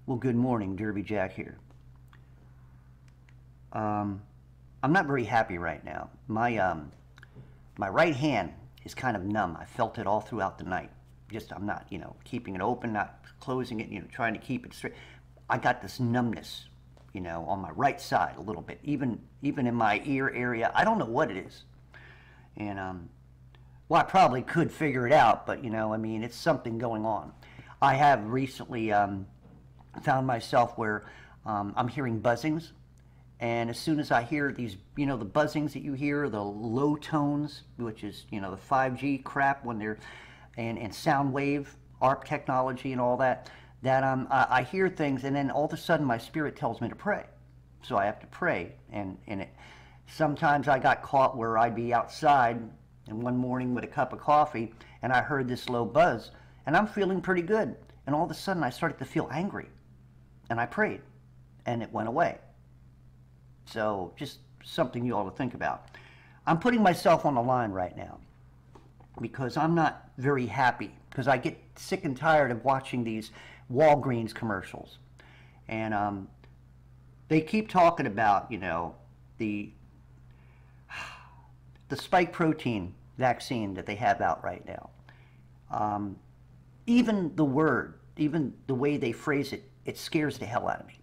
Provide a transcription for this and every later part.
Well, good morning, Derby Jack here. I'm not very happy right now. My right hand is kind of numb. I felt it all throughout the night. Just I'm not, keeping it open, not closing it, trying to keep it straight. I got this numbness, on my right side a little bit, even in my ear area. I don't know what it is, and well, I probably could figure it out, but it's something going on. I have recently found myself where I'm hearing buzzings, and as soon as I hear these, the buzzings that you hear, the low tones, which is, the 5G crap when they're, and sound wave, ARP technology and all that, I hear things, and then all of a sudden my spirit tells me to pray. So I have to pray, and sometimes I got caught where I'd be outside, and one morning with a cup of coffee, and I heard this low buzz, and I'm feeling pretty good, and all of a sudden I started to feel angry. And I prayed, and it went away. So just something you ought to think about. I'm putting myself on the line right now because I'm not very happy, because I get sick and tired of watching these Walgreens commercials. And they keep talking about, the spike protein vaccine that they have out right now. Even the word, even the way they phrase it, it scares the hell out of me.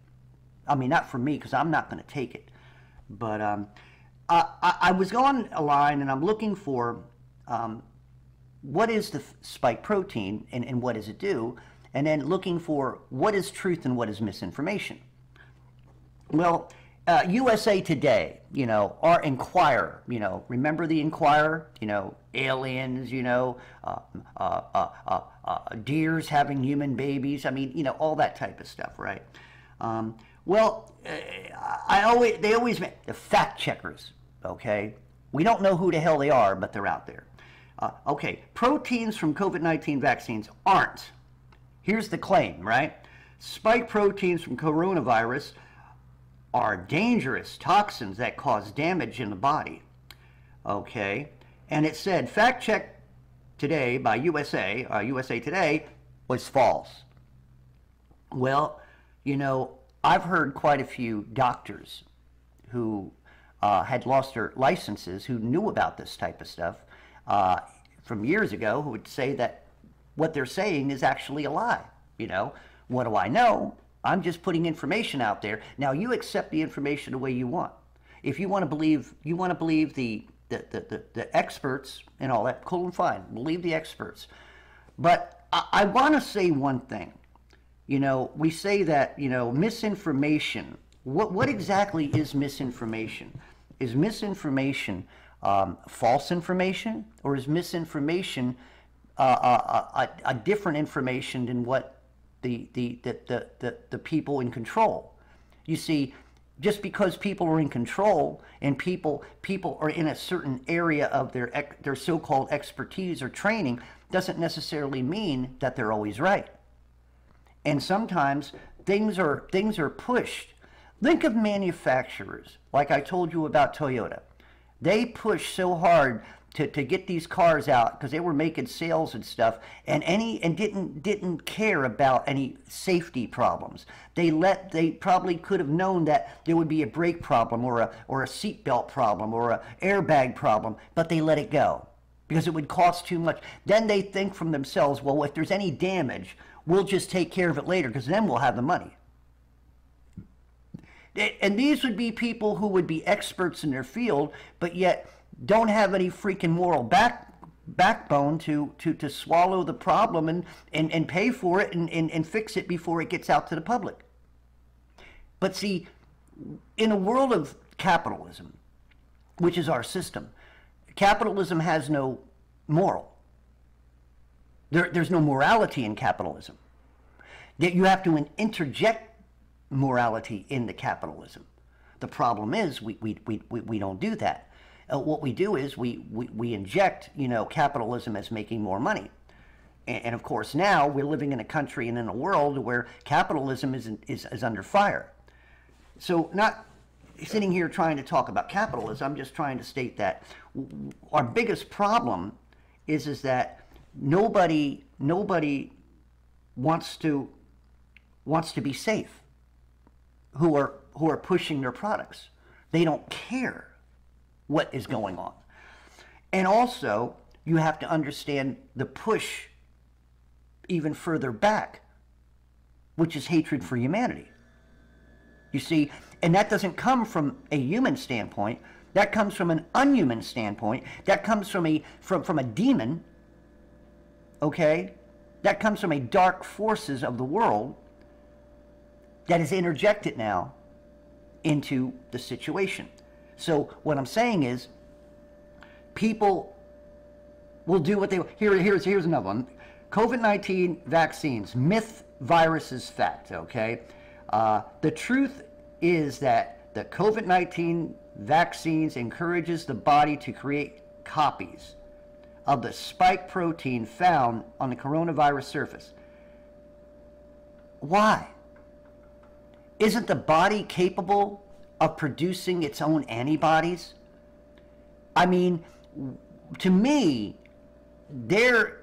I mean, not for me, because I'm not going to take it. But I was on a line, and I'm looking for what is the spike protein, and what does it do? And then looking for what is truth and what is misinformation. Well, USA Today, our Inquirer, remember the Inquirer? Aliens, deers having human babies. I mean, all that type of stuff, right? Well, they always make the fact checkers, okay? We don't know who the hell they are, but they're out there. Okay, proteins from COVID-19 vaccines aren't. Here's the claim, right? Spike proteins from coronavirus are dangerous toxins that cause damage in the body. Okay, and it said fact check today by USA Today was false. Well, I've heard quite a few doctors who had lost their licenses, who knew about this type of stuff from years ago, who would say that what they're saying is actually a lie. What do I know? I'm just putting information out there. Now you accept the information the way you want. If you want to believe, the experts and all that, cool and fine. Believe the experts. But I want to say one thing. We say that, misinformation. What exactly is misinformation? Is misinformation false information, or is misinformation a different information than what the people in control? You see, just because people are in control and people are in a certain area of their so-called expertise or training doesn't necessarily mean that they're always right. And sometimes things are pushed. Think of manufacturers, like I told you about Toyota. They pushed so hard to get these cars out because they were making sales and stuff, and didn't care about any safety problems. They probably could have known that there would be a brake problem or a seatbelt problem or a airbag problem, but they let it go because it would cost too much. Then they think from themselves, well, if there's any damage, we'll just take care of it later because then we'll have the money. And these would be people who would be experts in their field, but yet don't have any freaking moral backbone to swallow the problem and pay for it and fix it before it gets out to the public. But see, in a world of capitalism, which is our system, capitalism has no moral. There's no morality in capitalism. Yet you have to interject morality into capitalism. The problem is we don't do that. What we do is we inject, capitalism as making more money. And of course now we're living in a country and in a world where capitalism is under fire. So not sitting here trying to talk about capitalism, I'm just trying to state that our biggest problem is that nobody wants to wants to be safe, who are pushing their products. They don't care what is going on. And also, you have to understand the push even further back, which is hatred for humanity. You see, and that doesn't come from a human standpoint. That comes from an unhuman standpoint. That comes from a demon, okay? That comes from a dark forces of the world that is interjected now into the situation. So what I'm saying is, people will do what they... Here's another one. COVID-19 vaccines, myth, viruses, fact, okay? The truth is that the COVID-19 vaccines encourages the body to create copies of the spike protein found on the coronavirus surface. Why? Isn't the body capable of producing its own antibodies? I mean, to me, they're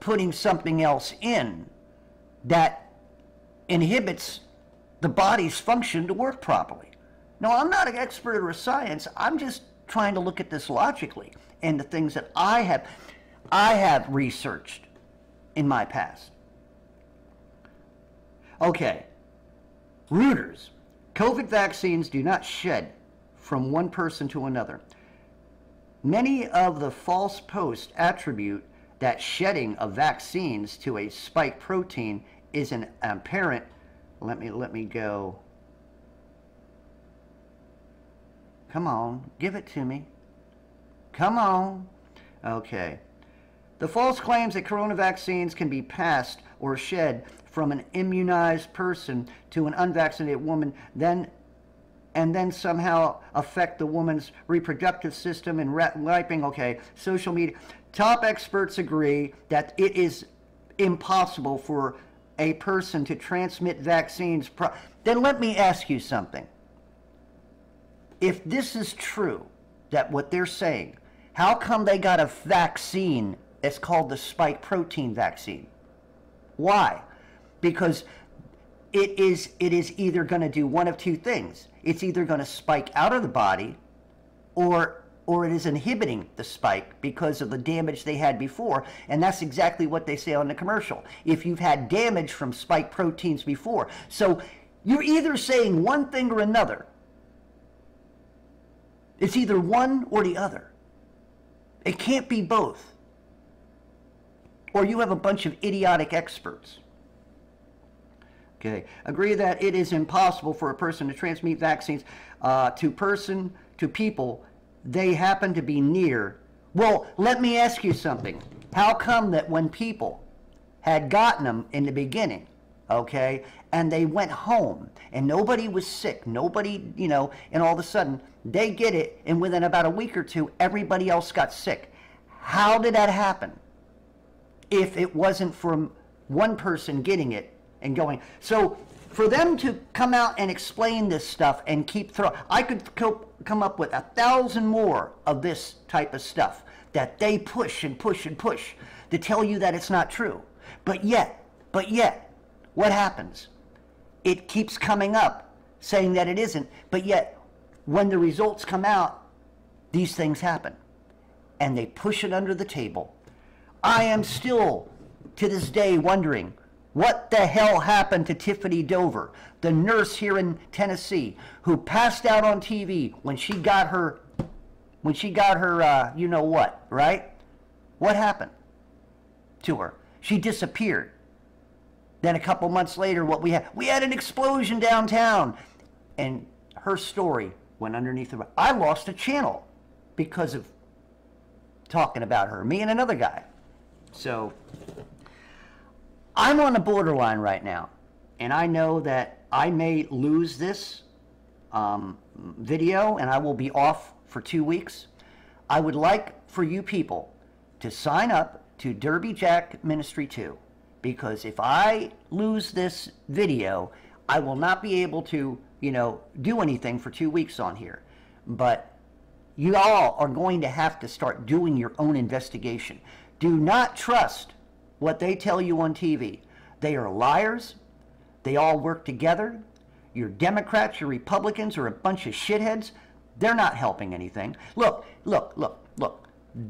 putting something else in that inhibits the body's function to work properly. No, I'm not an expert or a science. I'm just trying to look at this logically and the things that I have researched in my past. Okay, Reuters. COVID vaccines do not shed from one person to another. Many of the false posts attribute that shedding of vaccines to a spike protein is an apparent... Let me go. Come on, give it to me. Come on. Okay. The false claims that corona vaccines can be passed or shed from an immunized person to an unvaccinated woman, and then somehow affect the woman's reproductive system and ripening. Okay, social media. Top experts agree that it is impossible for a person to transmit vaccines. Then let me ask you something. If this is true, that what they're saying, how come they got a vaccine that's called the spike protein vaccine? Why? Because it is either going to do one of two things. It's either going to spike out of the body, or it is inhibiting the spike because of the damage they had before. And that's exactly what they say on the commercial. If you've had damage from spike proteins before. So you're either saying one thing or another. It's either one or the other. It can't be both. Or you have a bunch of idiotic experts. Okay, agree that it is impossible for a person to transmit vaccines to people they happen to be near. Well, let me ask you something. How come that when people had gotten them in the beginning, okay, and they went home and nobody was sick, nobody, and all of a sudden they get it, and within about a week or two, everybody else got sick? How did that happen? If it wasn't from one person getting it and going. So for them to come out and explain this stuff and keep throwing, I could come up with 1,000 more of this type of stuff that they push and push and push to tell you that it's not true. But yet, what happens? It keeps coming up saying that it isn't, but yet when the results come out, these things happen. And they push it under the table. I am still, to this day, wondering what the hell happened to Tiffany Dover, the nurse here in Tennessee, who passed out on TV when she got her, you know what, right? What happened to her? She disappeared. Then a couple months later, we had an explosion downtown, and her story went underneath the... I lost a channel because of talking about her, me and another guy. So I'm on the borderline right now, and I know that I may lose this video, and I will be off for 2 weeks. I would like for you people to sign up to Derby Jack Ministry 2, because if I lose this video, I will not be able to, do anything for 2 weeks on here. But you all are going to have to start doing your own investigation. Do not trust what they tell you on TV. They are liars. They all work together. Your Democrats, your Republicans are a bunch of shitheads. They're not helping anything. Look.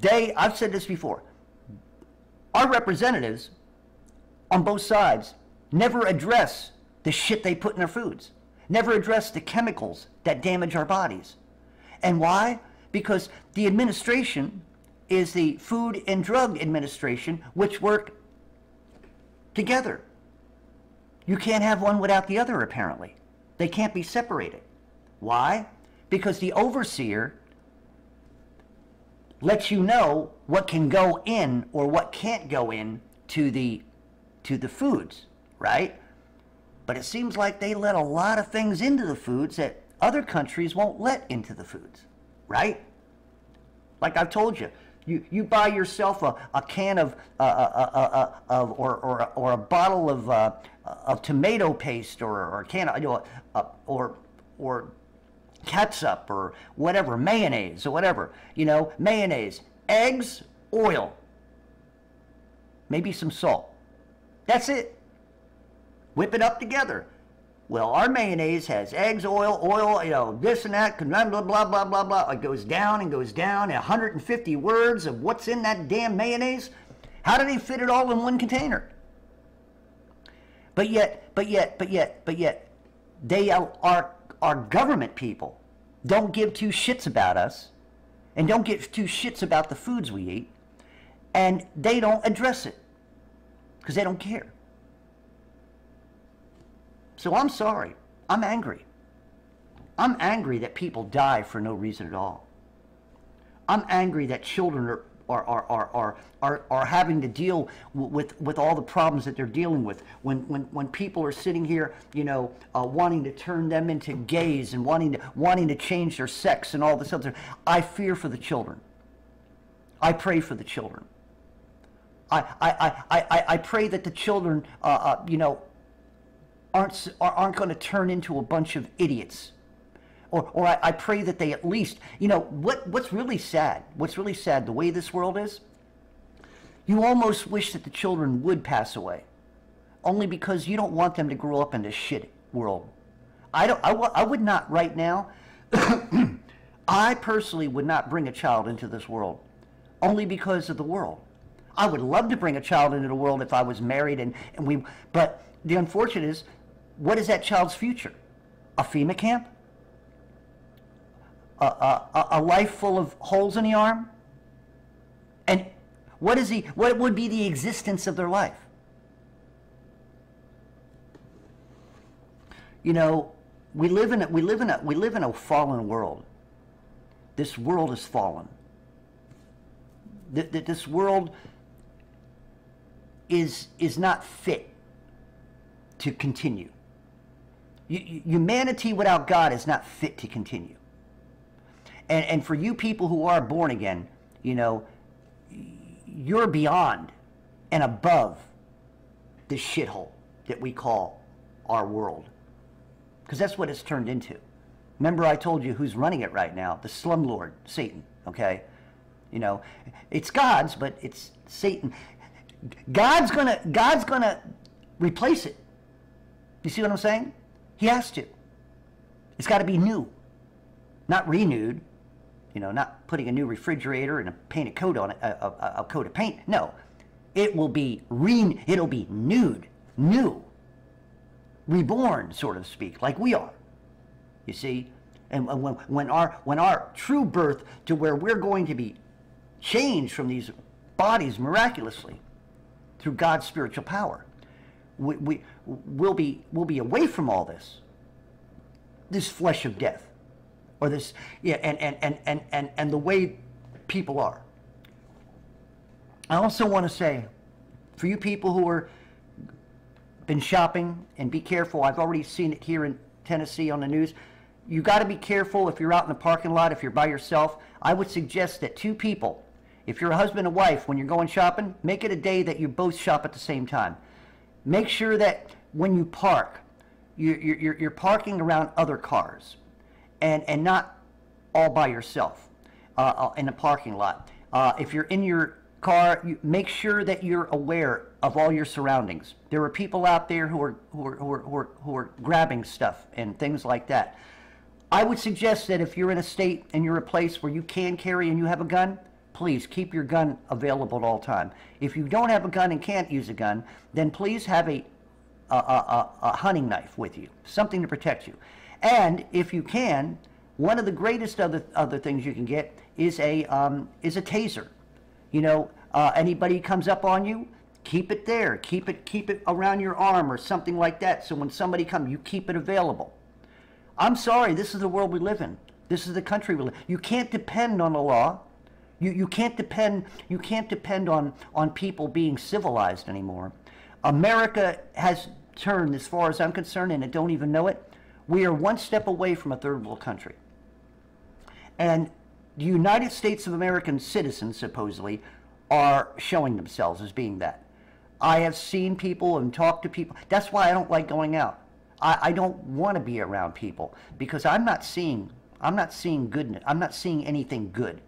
I've said this before. Our representatives on both sides never address the shit they put in their foods. Never address the chemicals that damage our bodies. And why? Because the administration is the Food and Drug Administration, which work together. You can't have one without the other, apparently. They can't be separated. Why? Because the overseer lets you know what can go in or what can't go in to the foods, right? But it seems like they let a lot of things into the foods that other countries won't let into the foods, right? Like I've told you, you buy yourself a can of or a bottle of tomato paste or a can of, or catsup or whatever, mayonnaise or whatever, mayonnaise, eggs, oil, maybe some salt. That's it. Whip it up together. Well, our mayonnaise has eggs, oil, this and that, blah, blah, blah, blah, blah, blah. It goes down and goes down, 150 words of what's in that damn mayonnaise. How do they fit it all in one container? But yet, they are our government people. Don't give two shits about us, and don't give two shits about the foods we eat, and they don't address it, because they don't care. So I'm sorry. I'm angry. I'm angry that people die for no reason at all. I'm angry that children are having to deal with all the problems that they're dealing with. When people are sitting here, wanting to turn them into gays and wanting to change their sex and all this other. I fear for the children. I pray for the children. I pray that the children, aren't going to turn into a bunch of idiots, or I pray that they at least, what's really sad, the way this world is, you almost wish that the children would pass away, only because you don't want them to grow up in this shit world. I would not right now. I personally would not bring a child into this world, only because of the world. I would love to bring a child into the world if I was married but the unfortunate is, what is that child's future? A FEMA camp? A life full of holes in the arm? And what would be the existence of their life? We live in a fallen world. This world is fallen. This world is not fit to continue. Humanity without God is not fit to continue. And for you people who are born again, you're beyond and above this shithole that we call our world. Because that's what it's turned into. Remember I told you who's running it right now? The slumlord, Satan, okay? It's God's, but it's Satan. God's gonna replace it. You see what I'm saying? He has to. It's got to be new, not renewed. Not putting a new refrigerator and a painted coat on it, a coat of paint. No, it will be it'll be nude, new, reborn, so to speak, like we are. You see, and when our true birth to where we're going to be changed from these bodies miraculously through God's spiritual power. We'll be away from all this flesh of death, or this, and the way people are. I also want to say, for you people who are been shopping, and be careful. I've already seen it here in Tennessee on the news. You got to be careful if you're out in the parking lot, if you're by yourself. I would suggest that two people, if you're a husband and wife, when you're going shopping, make it a day that you both shop at the same time. Make sure that when you park, you're parking around other cars, and not all by yourself in the parking lot. If you're in your car, make sure that you're aware of all your surroundings. There are people out there who are grabbing stuff and things like that. I would suggest that if you're in a state and you're a place where you can carry and you have a gun, please keep your gun available at all time. If you don't have a gun and can't use a gun, then please have a hunting knife with you, something to protect you. And if you can, one of the greatest other things you can get is a taser. You know, anybody comes up on you, keep it there. Keep it around your arm or something like that. So when somebody comes, you keep it available. I'm sorry, this is the world we live in. This is the country we live in. You can't depend on the law. You can't depend on people being civilized anymore. America has turned, as far as I'm concerned, and I don't even know it. We are one step away from a third world country. And the United States of American citizens, supposedly, are showing themselves as being that. I have seen people and talked to people. That's why I don't like going out. I don't want to be around people because I'm not seeing goodness. I'm not seeing anything good.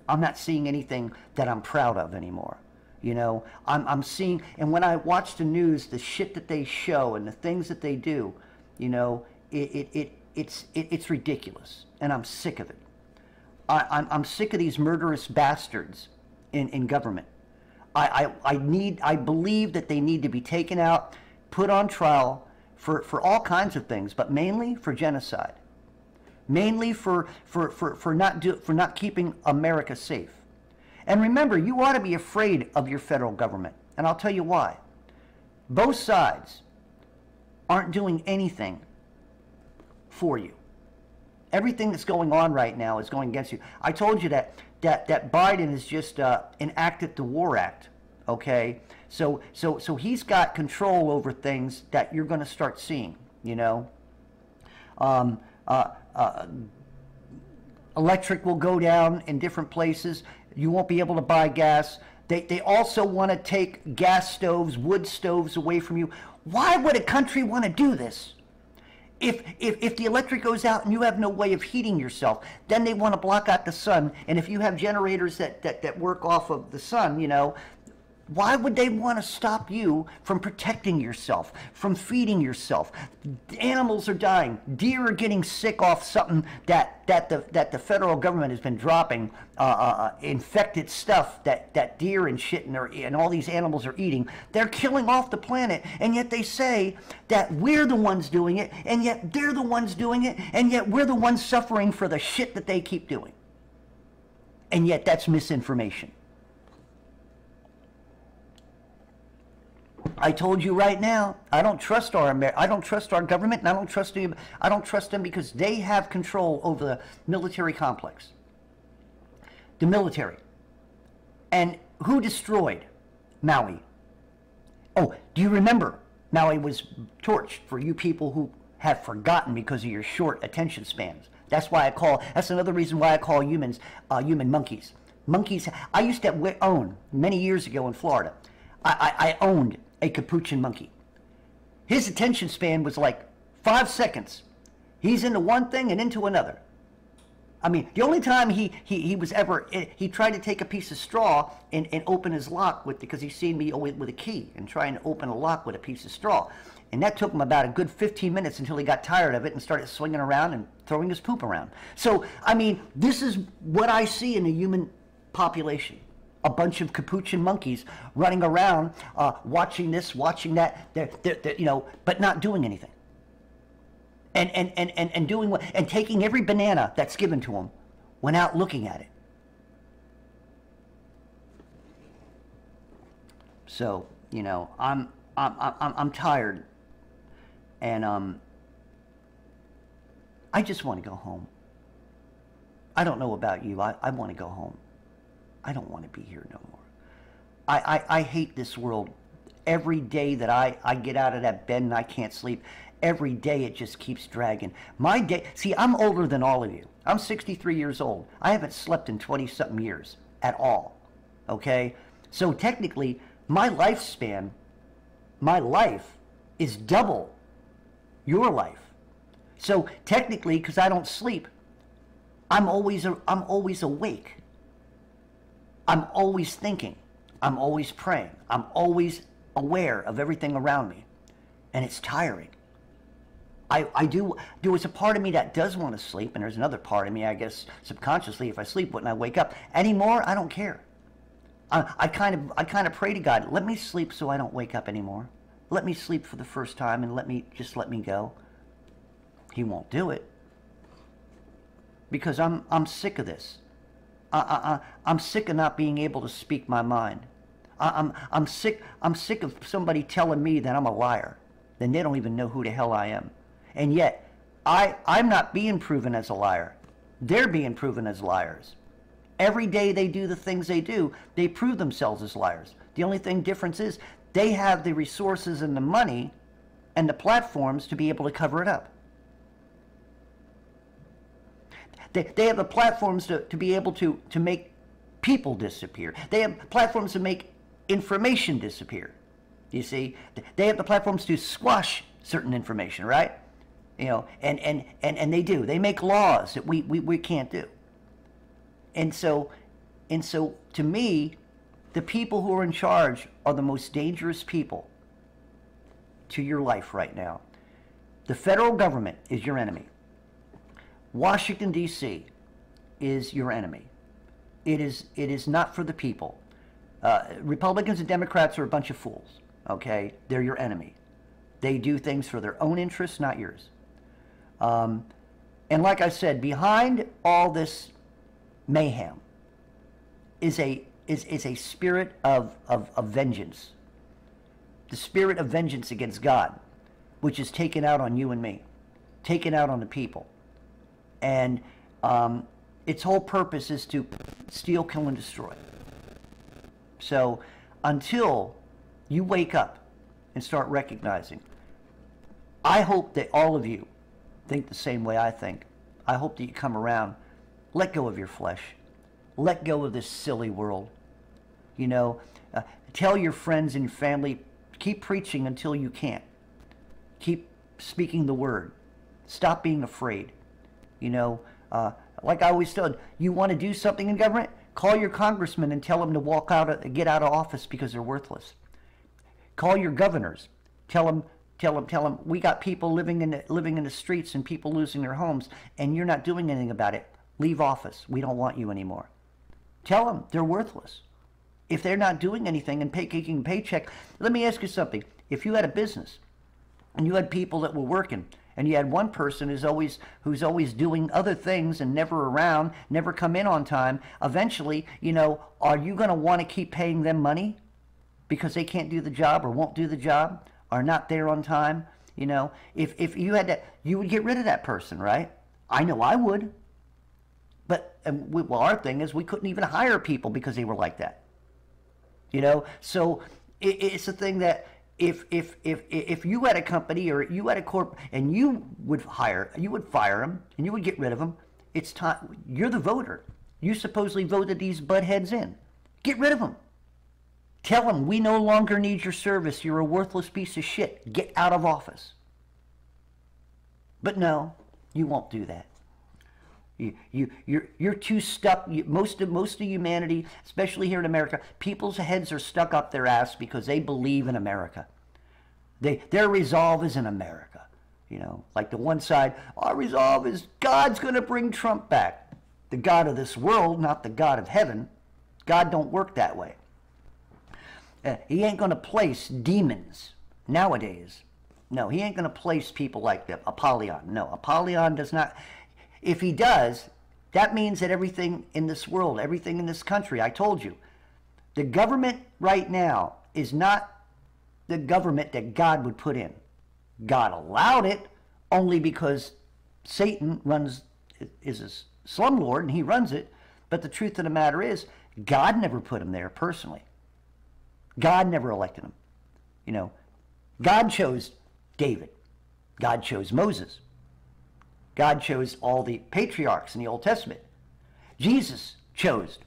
I'm not seeing anything that I'm proud of anymore. You know, I'm seeing, and when I watch the news, the shit that they show and the things that they do, you know, it's ridiculous, and I'm sick of it. I'm sick of these murderous bastards in government. I believe that they need to be taken out, put on trial for all kinds of things, but mainly for genocide, mainly for not keeping America safe. And remember, you ought to be afraid of your federal government, and I'll tell you why. Both sides aren't doing anything for you. Everything that's going on right now is going against you. I told you that Biden has just enacted the War Act. Okay, so he's got control over things that you're going to start seeing. You know, electric will go down in different places. You won't be able to buy gas. They also want to take gas stoves, wood stoves away from you. Why would a country want to do this? If the electric goes out and you have no way of heating yourself, then they want to block out the sun. And if you have generators that work off of the sun, you know, why would they want to stop you from protecting yourself, from feeding yourself? Animals are dying. Deer are getting sick off something that the federal government has been dropping infected stuff that deer and shit and all these animals are eating. They're killing off the planet, and yet they say that we're the ones doing it, and yet they're the ones doing it, and yet we're the ones suffering for the shit that they keep doing. And yet that's misinformation. I told you right now, I don't trust our government, and I don't trust them because they have control over the military complex. The military. And who destroyed Maui? Oh, do you remember Maui was torched? For you people who have forgotten because of your short attention spans. That's another reason why I call humans human monkeys. Monkeys, I used to own, many years ago in Florida, I owned a capuchin monkey. His attention span was like 5 seconds. He's into one thing and into another. I mean, the only time he was ever, he tried to take a piece of straw and open his lock because he seen me with a key and trying to open a lock with a piece of straw. And that took him about a good 15 minutes until he got tired of it and started swinging around and throwing his poop around. So, I mean, this is what I see in the human population. A bunch of capuchin monkeys running around, watching this, watching that, you know, but not doing anything. And doing what, and taking every banana that's given to them, went out looking at it. So, you know, I'm tired, and I just want to go home. I don't know about you. I want to go home. I don't want to be here no more. I hate this world. Every day that I get out of that bed and I can't sleep, every day it just keeps dragging. My day, see, I'm older than all of you. I'm 63 years old. I haven't slept in 20-something years at all, okay? So technically, my lifespan, my life is double your life. So technically, because I don't sleep, I'm always awake. I'm always thinking. I'm always praying. I'm always aware of everything around me. And it's tiring. There was a part of me that does want to sleep, and there's another part of me, I guess, subconsciously, if I sleep when I wake up. Anymore, I don't care. I kind of pray to God, let me sleep so I don't wake up anymore. Let me sleep for the first time and let me go. He won't do it. Because I'm sick of this. I'm sick of not being able to speak my mind. I'm sick of somebody telling me that I'm a liar. Then they don't even know who the hell I am. And yet, I'm not being proven as a liar. They're being proven as liars. Every day they do the things they do, they prove themselves as liars. The only difference is they have the resources and the money and the platforms to be able to cover it up. They have the platforms to be able to make people disappear. They have platforms to make information disappear. You see, they have the platforms to squash certain information, right? You know, and they do. They make laws that we can't do. And so to me, the people who are in charge are the most dangerous people to your life right now. The federal government is your enemy. Washington, D.C. is your enemy. It is not for the people. Republicans and Democrats are a bunch of fools, okay? They're your enemy. They do things for their own interests, not yours. And like I said, behind all this mayhem is a spirit of vengeance. The spirit of vengeance against God, which is taken out on you and me, taken out on the people. And its whole purpose is to steal, kill, and destroy. So until you wake up and start recognizing, I hope that all of you think the same way I think. I hope that you come around. Let go of your flesh. Let go of this silly world. You know, tell your friends and family, keep preaching until you can't. Keep speaking the word. Stop being afraid. You know, like I always said, you want to do something in government? Call your congressman and tell them to get out of office because they're worthless. Call your governors. Tell them we got people living in the streets and people losing their homes, and you're not doing anything about it. Leave office. We don't want you anymore. Tell them they're worthless. If they're not doing anything and taking a paycheck, let me ask you something. If you had a business and you had people that were working, and you had one person who's always doing other things and never around, never come in on time, eventually, you know, are you going to want to keep paying them money because they can't do the job or won't do the job, are not there on time? You know, if you had that, you would get rid of that person, right? I know I would. But well, our thing is we couldn't even hire people because they were like that. You know, so it's a thing that if you had a company or you had a corp and you would fire them and you would get rid of them, it's time. You're the voter. You supposedly voted these buttheads in. Get rid of them. Tell them we no longer need your service. You're a worthless piece of shit. Get out of office. But no, you won't do that. You're too stuck. Most of humanity, especially here in America, people's heads are stuck up their ass because they believe in America. Their resolve is in America. You know, like the one side, our resolve is God's going to bring Trump back. The God of this world, not the God of heaven. God don't work that way. He ain't going to place demons nowadays. No, he ain't going to place people like the Apollyon. No, Apollyon does not. If he does, that means that everything in this world, everything in this country, I told you, the government right now is not the government that God would put in. God allowed it only because Satan is a slumlord and he runs it. But the truth of the matter is, God never put him there personally. God never elected him. You know, God chose David. God chose Moses. God chose all the patriarchs in the Old Testament. Jesus chose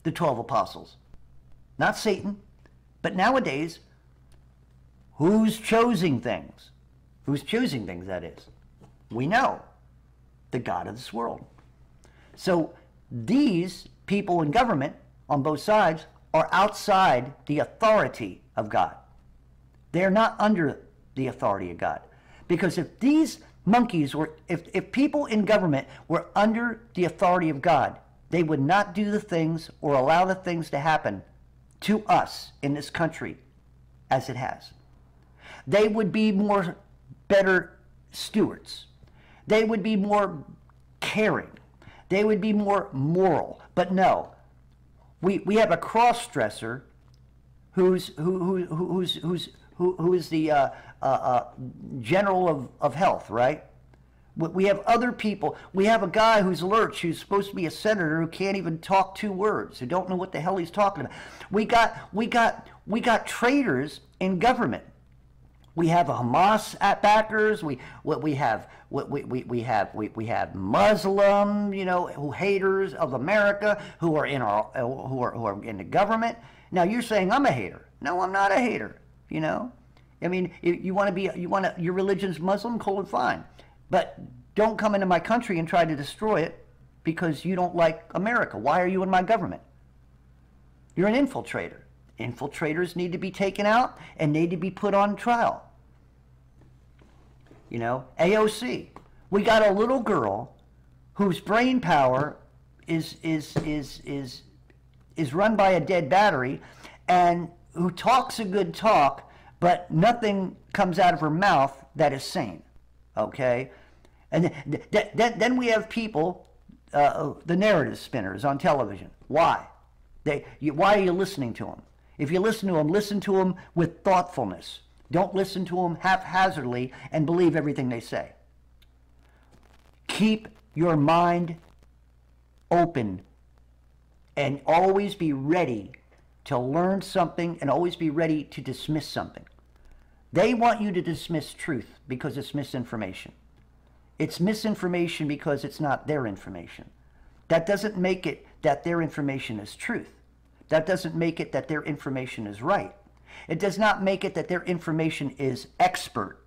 the 12 apostles. Not Satan. But nowadays, who's choosing things? Who's choosing things, that is? We know. The God of this world. So these people in government on both sides are outside the authority of God. They're not under the authority of God. Because if these monkeys were, if people in government were under the authority of God, they would not do the things or allow the things to happen to us in this country as it has. They would be more better stewards. They would be more caring. They would be more moral. But no, we have a cross-dresser who is the general of health, right? We have other people. We have a guy who's lurch, who's supposed to be a senator, who can't even talk 2 words, who don't know what the hell he's talking about. We got traitors in government. We have Hamas backers. We have Muslim, who haters of America, who are in our who are in the government. Now you're saying I'm a hater. No, I'm not a hater. I mean, your religion's Muslim, cool and fine, but don't come into my country and try to destroy it because you don't like America. Why are you in my government? You're an infiltrator. Infiltrators need to be taken out and need to be put on trial. AOC. We got a little girl whose brain power is run by a dead battery, and who talks a good talk, but nothing comes out of her mouth that is sane. Okay, and then we have people, the narrative spinners on television. Why? Why are you listening to them? If you listen to them with thoughtfulness. Don't listen to them haphazardly and believe everything they say. Keep your mind open and always be ready to learn something and always be ready to dismiss something. They want you to dismiss truth because it's misinformation. It's misinformation because it's not their information. That doesn't make it that their information is truth. That doesn't make it that their information is right. It does not make it that their information is expert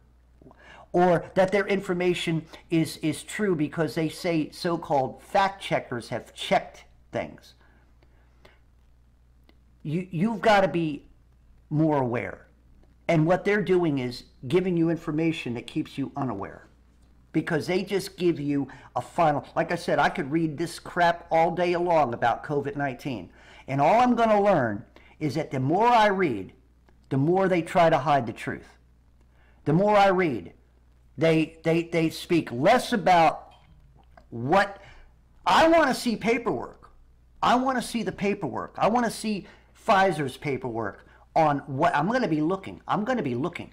or that their information is true because they say so-called fact checkers have checked things. You've got to be more aware. And what they're doing is giving you information that keeps you unaware. Because they just give you a final... Like I said, I could read this crap all day long about COVID-19. And all I'm going to learn is that the more I read, the more they try to hide the truth. The more I read, they speak less about what... I want to see paperwork. I want to see the paperwork. I want to see Pfizer's paperwork on what... I'm going to be looking. I'm going to be looking.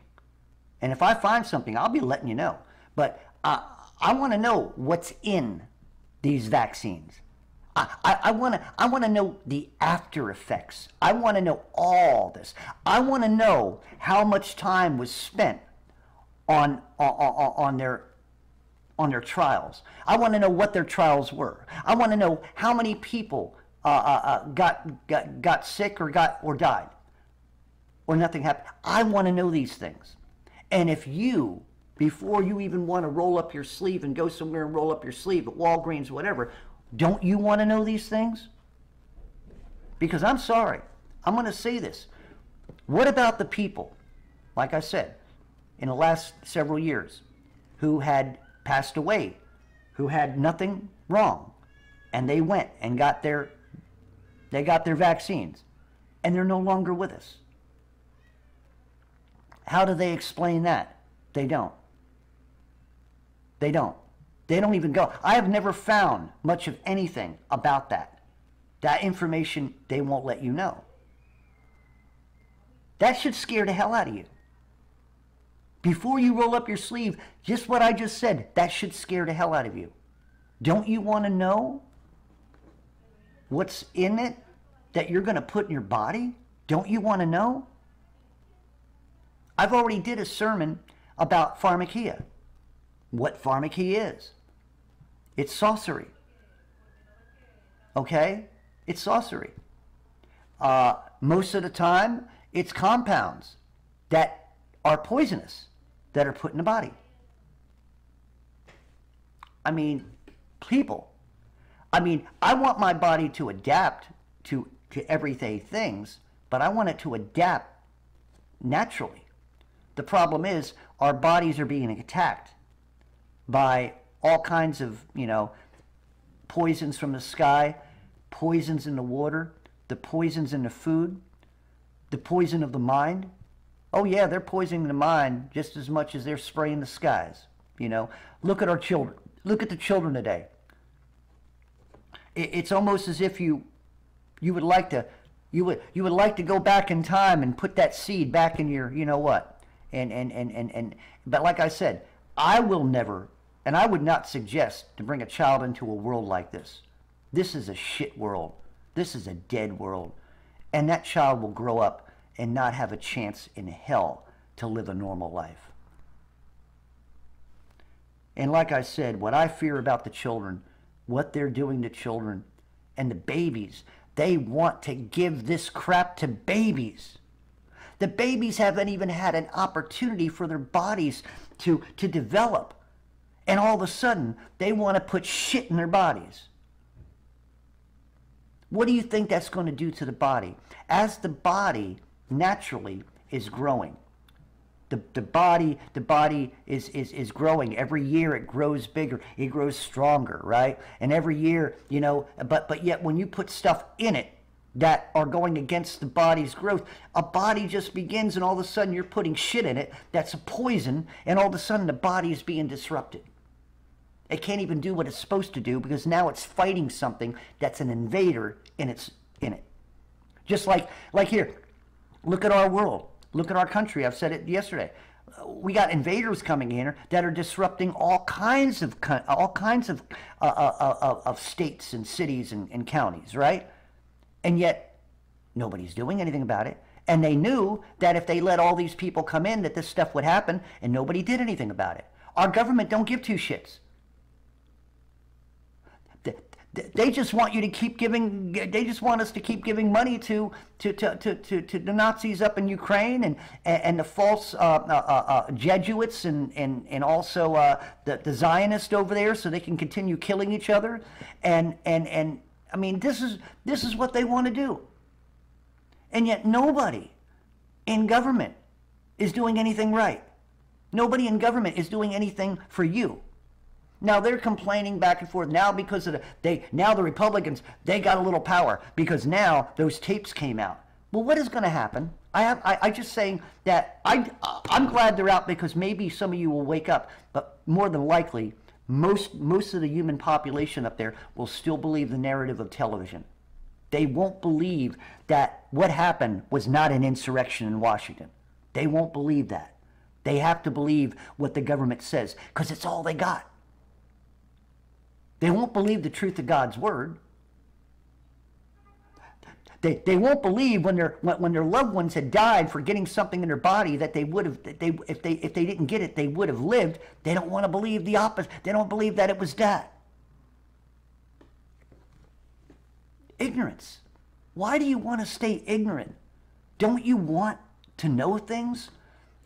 And if I find something, I'll be letting you know. But I want to know what's in these vaccines. I want to know the after effects. I want to know all this. I want to know how much time was spent on their trials. I want to know what their trials were. I want to know how many people got sick or died or nothing happened. I want to know these things. And if you, before you even want to roll up your sleeve and go somewhere and roll up your sleeve at Walgreens, whatever, don't you want to know these things? Because I'm sorry, I'm going to say this. What about the people, like I said, in the last several years, who had passed away, who had nothing wrong, and they went and got their vaccines, and they're no longer with us? How do they explain that? They don't. They don't. They don't even go. I have never found much of anything about that. That information, they won't let you know. That should scare the hell out of you. Before you roll up your sleeve, just what I just said, that should scare the hell out of you. Don't you want to know what's in it that you're going to put in your body? Don't you want to know? I've already did a sermon about pharmakia. What pharmakia is. It's sorcery. Okay? It's sorcery. Most of the time, it's compounds that are poisonous that are put in the body. I mean, people. I mean, I want my body to adapt to to everyday things, but I want it to adapt naturally. The problem is our bodies are being attacked by all kinds of, poisons from the sky, poisons in the water, the poisons in the food, the poison of the mind. Oh yeah, they're poisoning the mind just as much as they're spraying the skies. Look at our children. Look at the children today. It's almost as if you would like to go back in time and put that seed back in your what. But like I said, I will never, and I would not suggest to bring a child into a world like this. This is a shit world. This is a dead world. And that child will grow up and not have a chance in hell to live a normal life. And like I said, what I fear about the children, what they're doing to children, and the babies, they want to give this crap to babies. The babies haven't even had an opportunity for their bodies to develop. And all of a sudden, they want to put shit in their bodies. What do you think that's going to do to the body? As the body naturally is growing, the body is growing. Every year it grows bigger, it grows stronger, right? And every year, but yet when you put stuff in it that are going against the body's growth, a body just begins, and all of a sudden you're putting shit in it that's a poison, and all of a sudden the body is being disrupted. It can't even do what it's supposed to do because now it's fighting something that's an invader in it. Just like here, look at our world. Look at our country. I've said it yesterday. We got invaders coming in that are disrupting all kinds of states and cities and counties, right? And yet nobody's doing anything about it. And they knew that if they let all these people come in, that this stuff would happen, and nobody did anything about it. Our government don't give two shits. They just want you to keep giving. They just want us to keep giving money to the Nazis up in Ukraine and the false Jesuits and also the Zionists over there, so they can continue killing each other. And I mean, this is what they want to do. And yet nobody in government is doing anything right. Nobody in government is doing anything for you. Now they're complaining back and forth now because of now the Republicans, they got a little power because now those tapes came out. Well, what is going to happen? I just saying that I'm glad they're out because maybe some of you will wake up, but more than likely most of the human population up there will still believe the narrative of television. They won't believe that what happened was not an insurrection in Washington. They won't believe that. They have to believe what the government says because it's all they got. They won't believe the truth of God's word. They won't believe when their loved ones had died for getting something in their body that they would have, if they didn't get it, they would have lived. They don't want to believe the opposite. They don't believe that it was that. Ignorance. Why do you want to stay ignorant? Don't you want to know things?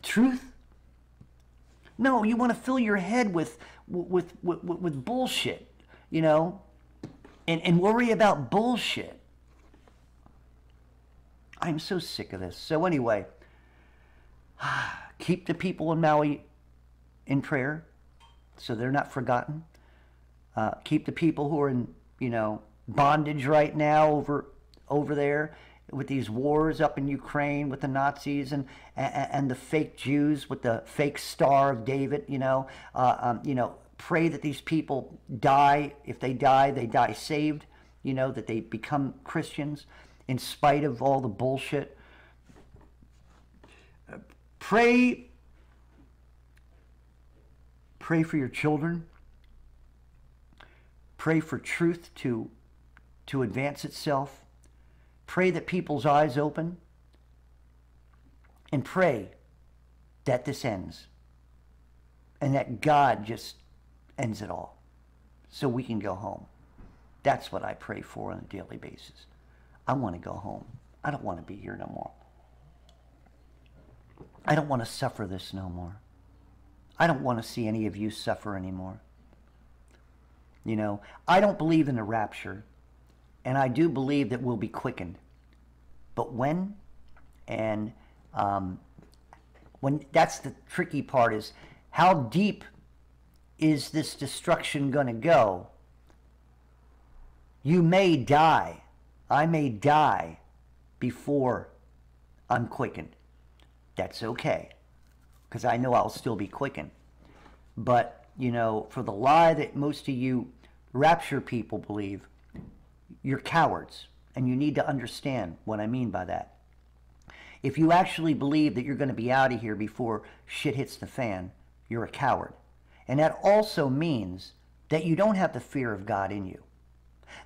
Truth? No, you want to fill your head with bullshit, and worry about bullshit. I'm so sick of this. So anyway, keep the people in Maui in prayer so they're not forgotten. Keep the people who are in, bondage right now over there with these wars up in Ukraine with the Nazis and the fake Jews with the fake Star of David, pray that these people die. If they die saved, that they become Christians in spite of all the bullshit. Pray for your children. Pray for truth to advance itself. Pray that people's eyes open. And pray that this ends. And that God just ends it all. So we can go home. That's what I pray for on a daily basis. I want to go home. I don't want to be here no more. I don't want to suffer this no more. I don't want to see any of you suffer anymore. I don't believe in the rapture. And I do believe that we'll be quickened. But when? And when that's the tricky part, is how deep is this destruction going to go? You may die. I may die before I'm quickened. That's okay, because I know I'll still be quickened. But, you know, for the lie that most of you rapture people believe, you're cowards, and you need to understand what I mean by that. If you actually believe that you're going to be out of here before shit hits the fan, you're a coward. And that also means that you don't have the fear of God in you.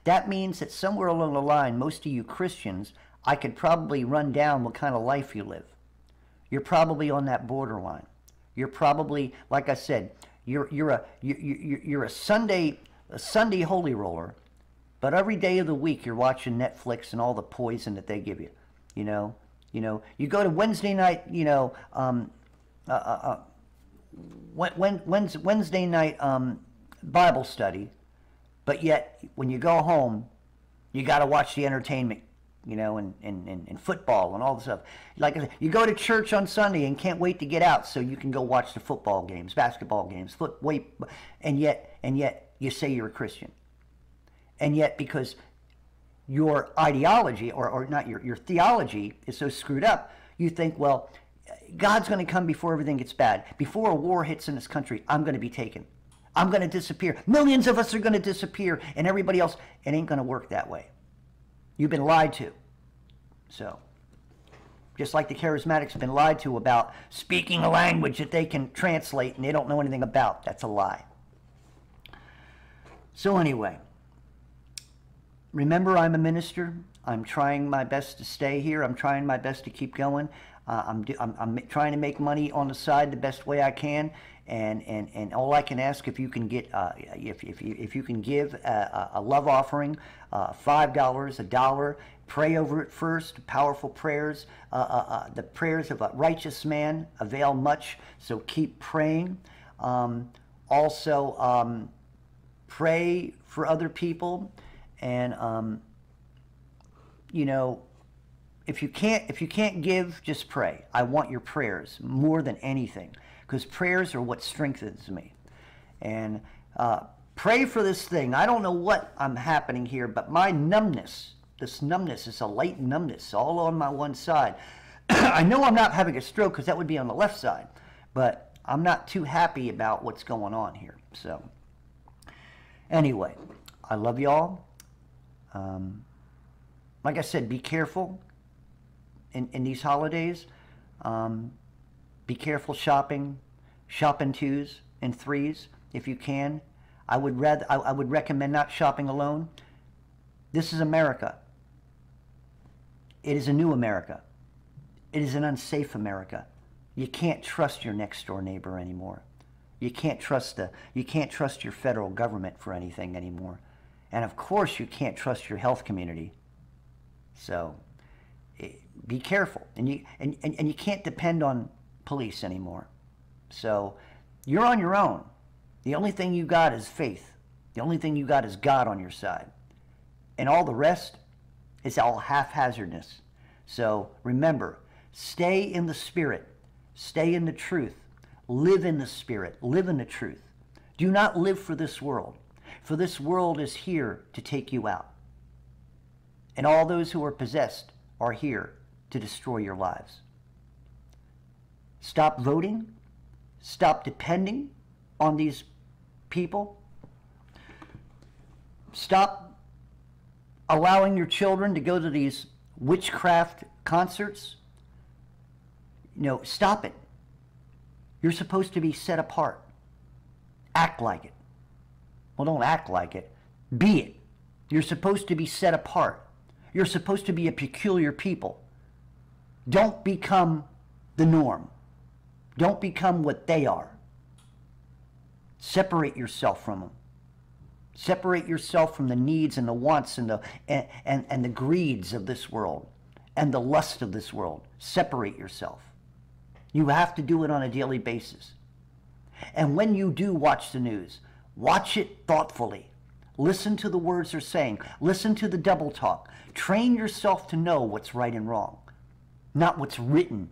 That means that somewhere along the line, most of you Christians, I could probably run down what kind of life you live. You're probably on that borderline. You're probably, like I said, you're a Sunday holy roller, but every day of the week you're watching Netflix and all the poison that they give you. You know, you go to Wednesday night, Wednesday night Bible study, but yet when you go home, you got to watch the entertainment, and football and all this stuff. Like I said, you go to church on Sunday and can't wait to get out so you can go watch the football games, basketball games, and yet you say you're a Christian. And yet, because your ideology, or not your theology is so screwed up, you think, well, God's going to come before everything gets bad. Before a war hits in this country, I'm going to be taken. I'm going to disappear. Millions of us are going to disappear, and everybody else, it ain't going to work that way. You've been lied to. So, just like the charismatics have been lied to about speaking a language that they can translate and they don't know anything about. That's a lie. So anyway, remember, I'm a minister. I'm trying my best to stay here. I'm trying my best to keep going. I'm trying to make money on the side the best way I can. And all I can ask, if you can get if you can give a love offering, $5, $1, pray over it first. Powerful prayers, the prayers of a righteous man avail much. So keep praying. Also, pray for other people, and if you can't give, just pray. I want your prayers more than anything, because prayers are what strengthens me. And pray for this thing. I don't know what I'm happening here, but my numbness, this numbness is a light numbness all on my one side. I know I'm not having a stroke, because that would be on the left side, but I'm not too happy about what's going on here. So anyway, I love y'all. Like I said, be careful in these holidays. Be careful shopping. Shop in 2s and 3s if you can. I would recommend not shopping alone. This is America. It is a new America. It is an unsafe America. You can't trust your next door neighbor anymore. You can't trust your federal government for anything anymore. And of course you can't trust your health community. So be careful. And you can't depend on police anymore. So you're on your own. The only thing you got is faith. The only thing you got is God on your side. And all the rest is all haphazardness. So remember, stay in the Spirit. Stay in the truth. Live in the Spirit. Live in the truth. Do not live for this world. For this world is here to take you out. And all those who are possessed are here to destroy your lives. Stop voting. Stop depending on these people. Stop allowing your children to go to these witchcraft concerts. Stop it. You're supposed to be set apart. Act like it. Well, don't act like it. Be it. You're supposed to be set apart. You're supposed to be a peculiar people. Don't become the norm. Don't become what they are. Separate yourself from them. Separate yourself from the needs and the wants and the greeds of this world and the lust of this world. Separate yourself. You have to do it on a daily basis. And when you do watch the news, watch it thoughtfully. Listen to the words they're saying. Listen to the double talk. Train yourself to know what's right and wrong, not what's written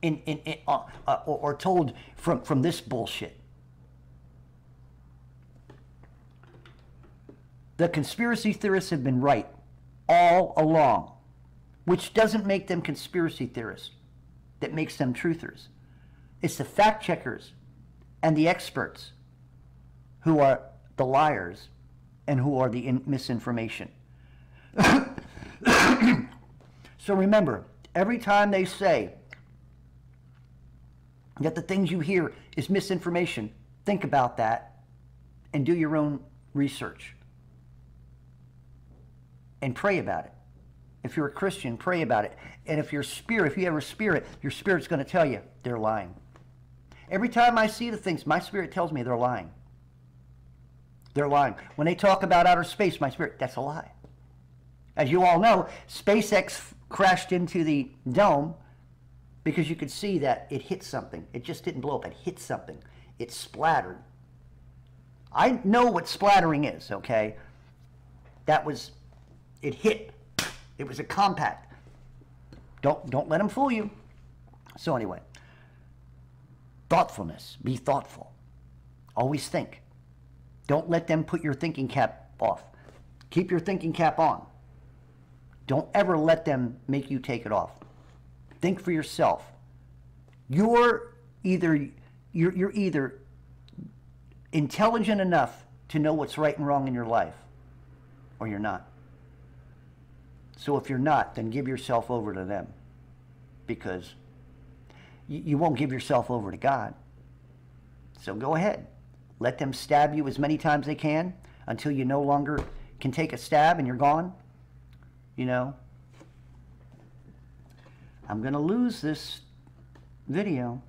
or told from this bullshit. The conspiracy theorists have been right all along, which doesn't make them conspiracy theorists. That makes them truthers. It's the fact checkers and the experts who are the liars and who are the misinformation. So remember, every time they say that the things you hear is misinformation, think about that and do your own research and pray about it. If you're a Christian, pray about it. And if your spirit, your spirit's going to tell you they're lying. Every time I see the things, my spirit tells me they're lying. They're lying. When they talk about outer space, my spirit, that's a lie. As you all know, SpaceX crashed into the dome because you could see that it hit something. It just didn't blow up. It hit something. It splattered. I know what splattering is, okay? It hit. It was a compact. Don't let them fool you. So anyway, thoughtfulness. Be thoughtful. Always think. Don't let them put your thinking cap off. Keep your thinking cap on. Don't ever let them make you take it off. Think for yourself. You're either intelligent enough to know what's right and wrong in your life, or you're not. So if you're not, then give yourself over to them, because you won't give yourself over to God. So go ahead. Let them stab you as many times they can until you no longer can take a stab and you're gone. You know, I'm going to lose this video.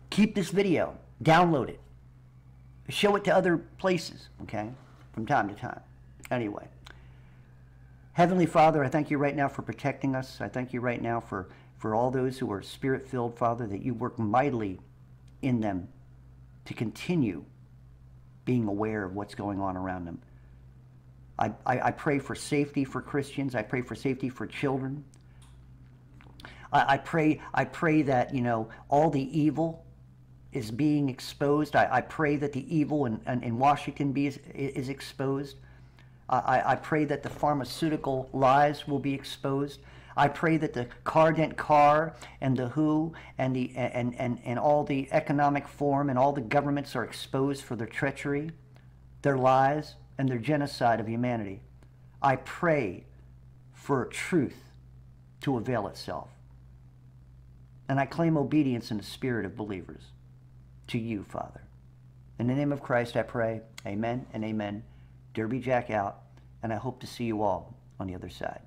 Keep this video. Download it. Show it to other places, okay, from time to time. Anyway, Heavenly Father, I thank you right now for protecting us. I thank you right now for all those who are spirit-filled, Father, that you work mightily in them to continue being aware of what's going on around them. I pray for safety for Christians. I pray for safety for children. I pray that, you know, all the evil is being exposed. I pray that the evil in Washington is exposed. I pray that the pharmaceutical lies will be exposed. I pray that the Cardent Car and the WHO and and all the economic forum and all the governments are exposed for their treachery, their lies, and their genocide of humanity. I pray for truth to avail itself. And I claim obedience in the spirit of believers to you, Father. In the name of Christ I pray, amen and amen. Derby Jack out, and I hope to see you all on the other side.